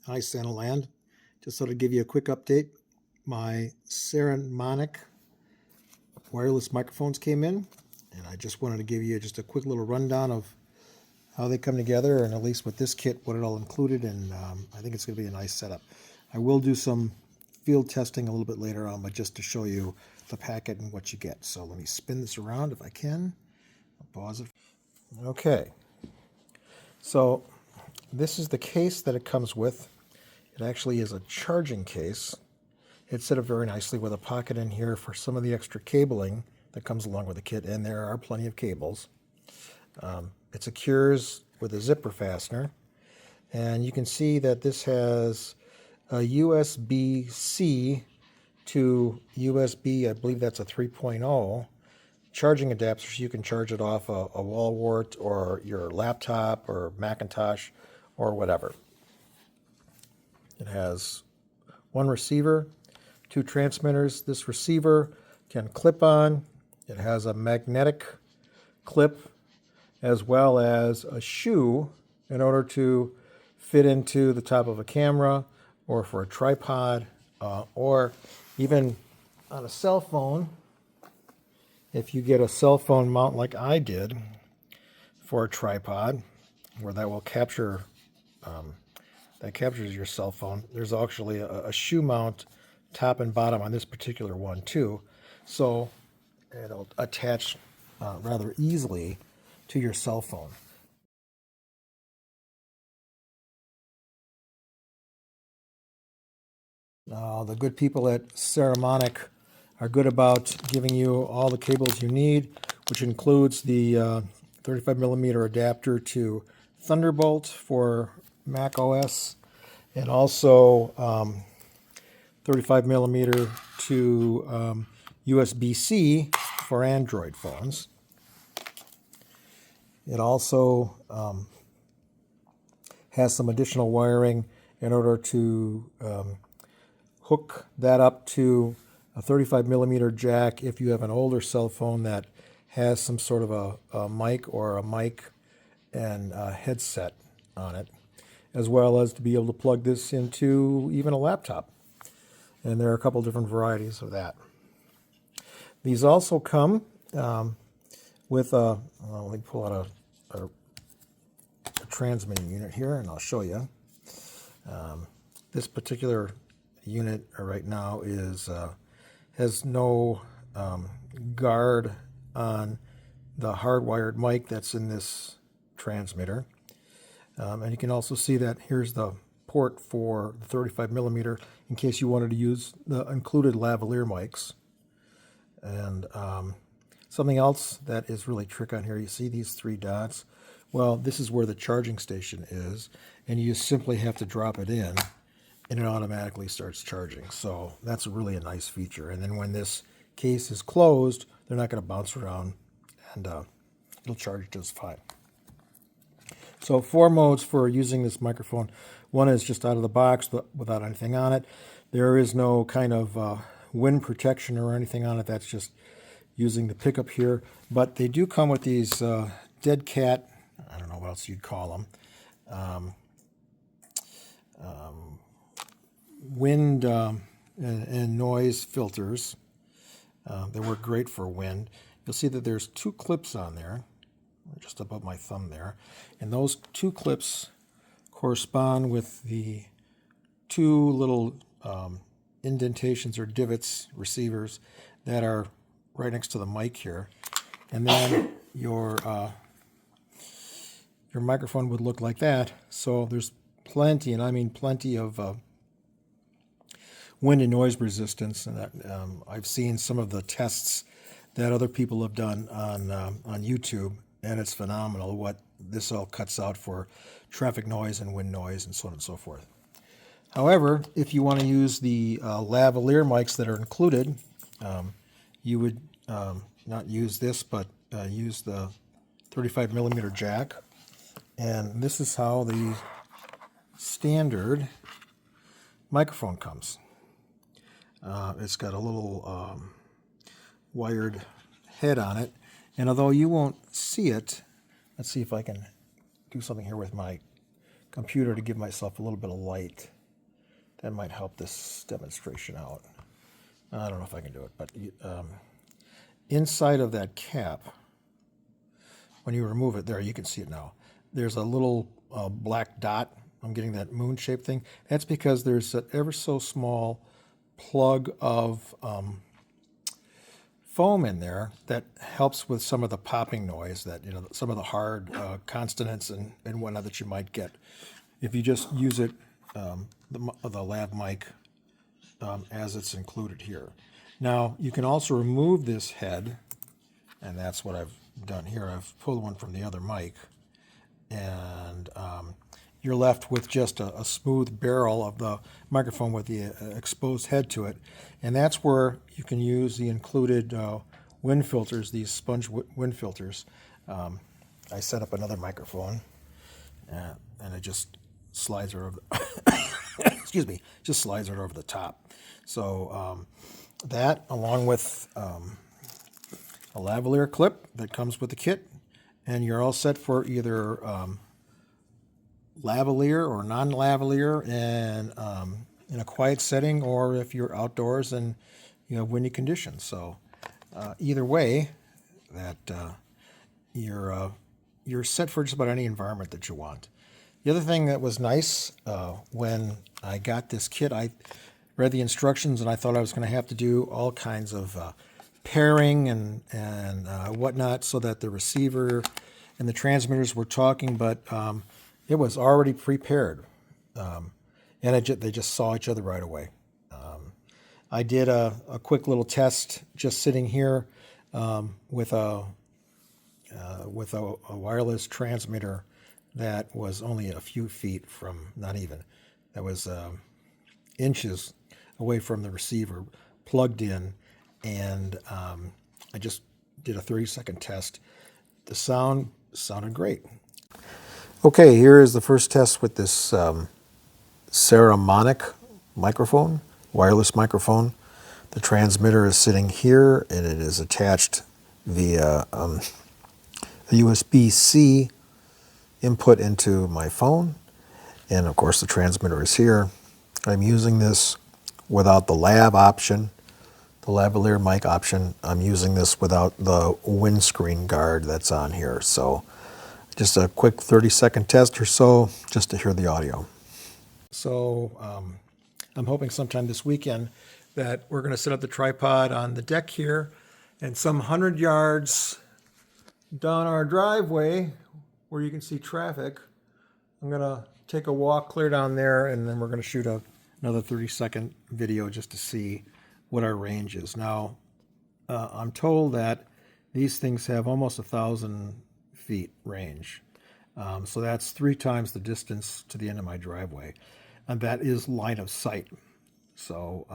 Hi, Santa Land. Just thought I'd give you a quick update. My Saramonic wireless microphones came in, and I just wanted to give you just a quick little rundown of how they come together, and at least with this kit, what it all included, and I think it's going to be a nice setup. I will do some field testing a little bit later on, but just to show you the packet and what you get. So let me spin this around if I can. I'll pause it. Okay, so this is the case that it comes with. It actually is a charging case. It's set up very nicely with a pocket in here for some of the extra cabling that comes along with the kit, and there are plenty of cables. It secures with a zipper fastener, and you can see that this has a USB-C to USB, I believe that's a 3.0, charging adapter, so you can charge it off a wall wart or your laptop or Macintosh or whatever. It has one receiver, two transmitters. This receiver can clip on. It has a magnetic clip as well as a shoe in order to fit into the top of a camera or for a tripod or even on a cell phone. If you get a cell phone mount like I did for a tripod where that will capture that captures your cell phone. There's actually a shoe mount top and bottom on this particular one too, so it'll attach rather easily to your cell phone. The good people at Saramonic are good about giving you all the cables you need, which includes the 35 millimeter adapter to Thunderbolt for Mac OS, and also 35 millimeter to USB-C for Android phones. It also has some additional wiring in order to hook that up to a 35 millimeter jack if you have an older cell phone that has some sort of a mic or a mic and a headset on it, as well as to be able to plug this into even a laptop. And there are a couple different varieties of that. These also come with a, let me pull out a transmitting unit here and I'll show you. This particular unit right now is has no guard on the hardwired mic that's in this transmitter. And you can also see that here's the port for the 35 millimeter in case you wanted to use the included lavalier mics. And something else that is really trick on here, you see these three dots? Well, this is where the charging station is, and you simply have to drop it in and it automatically starts charging. So that's really a nice feature. And then when this case is closed, they're not going to bounce around, and it'll charge just fine. So 4 modes for using this microphone. One is just out of the box without anything on it. There is no kind of wind protection or anything on it. That's just using the pickup here. But they do come with these dead cat, I don't know what else you'd call them, wind and noise filters. They work great for wind. You'll see that there's 2 clips on there, just above my thumb there, and those 2 clips correspond with the 2 little indentations or divots, receivers, that are right next to the mic here. And then your microphone would look like that. So there's plenty, and I mean plenty, of wind and noise resistance. And that, I've seen some of the tests that other people have done on YouTube, and it's phenomenal what this all cuts out for traffic noise and wind noise and so on and so forth. However, if you want to use the lavalier mics that are included, you would not use this, but use the 35 millimeter jack. And this is how the standard microphone comes. It's got a little wired head on it, and although you won't see it, let's see if I can do something here with my computer to give myself a little bit of light. That might help this demonstration out. I don't know if I can do it, but inside of that cap, when you remove it, there, you can see it now. There's a little black dot. I'm getting that moon-shaped thing. That's because there's an ever so small plug of foam in there that helps with some of the popping noise that, some of the hard consonants and whatnot that you might get if you just use it, the lav mic as it's included here. Now, you can also remove this head, and that's what I've done here. I've pulled one from the other mic, and you're left with just a smooth barrel of the microphone with the exposed head to it. And that's where you can use the included wind filters, these sponge wind filters. I set up another microphone, and it just slides right over the excuse me, just slides right over the top. So that, along with a lavalier clip that comes with the kit, and you're all set for either lavalier or non-lavalier and in a quiet setting, or if you're outdoors and you have windy conditions. So either way, that you're set for just about any environment that you want. The other thing that was nice, when I got this kit, I read the instructions and I thought I was going to have to do all kinds of pairing and whatnot so that the receiver and the transmitters were talking, but it was already prepared, and they just saw each other right away. I did a quick little test just sitting here with a wireless transmitter that was only a few feet from, not even, that was inches away from the receiver, plugged in, and I just did a 30-second test. The sound sounded great. Okay, here is the first test with this Saramonic microphone, wireless microphone. The transmitter is sitting here, and it is attached via a USB-C input into my phone, and of course the transmitter is here. I'm using this without the lav option, the lavalier mic option. I'm using this without the windscreen guard that's on here. So just a quick 30-second test or so just to hear the audio. So I'm hoping sometime this weekend that we're going to set up the tripod on the deck here, and some 100 yards down our driveway where you can see traffic, I'm going to take a walk clear down there, and then we're going to shoot another 30-second video just to see what our range is. Now, I'm told that these things have almost 1,000 feet range. So that's 3 times the distance to the end of my driveway. And that is line of sight. So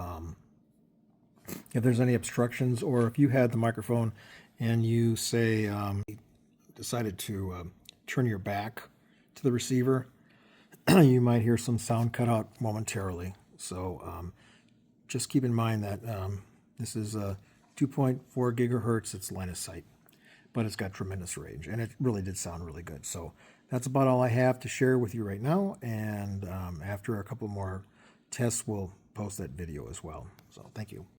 if there's any obstructions, or if you had the microphone and you say decided to turn your back to the receiver, you might hear some sound cut out momentarily. So just keep in mind that this is 2.4 gigahertz. It's line of sight, but it's got tremendous range, and it really did sound really good. So that's about all I have to share with you right now, and after a couple more tests, we'll post that video as well. So thank you.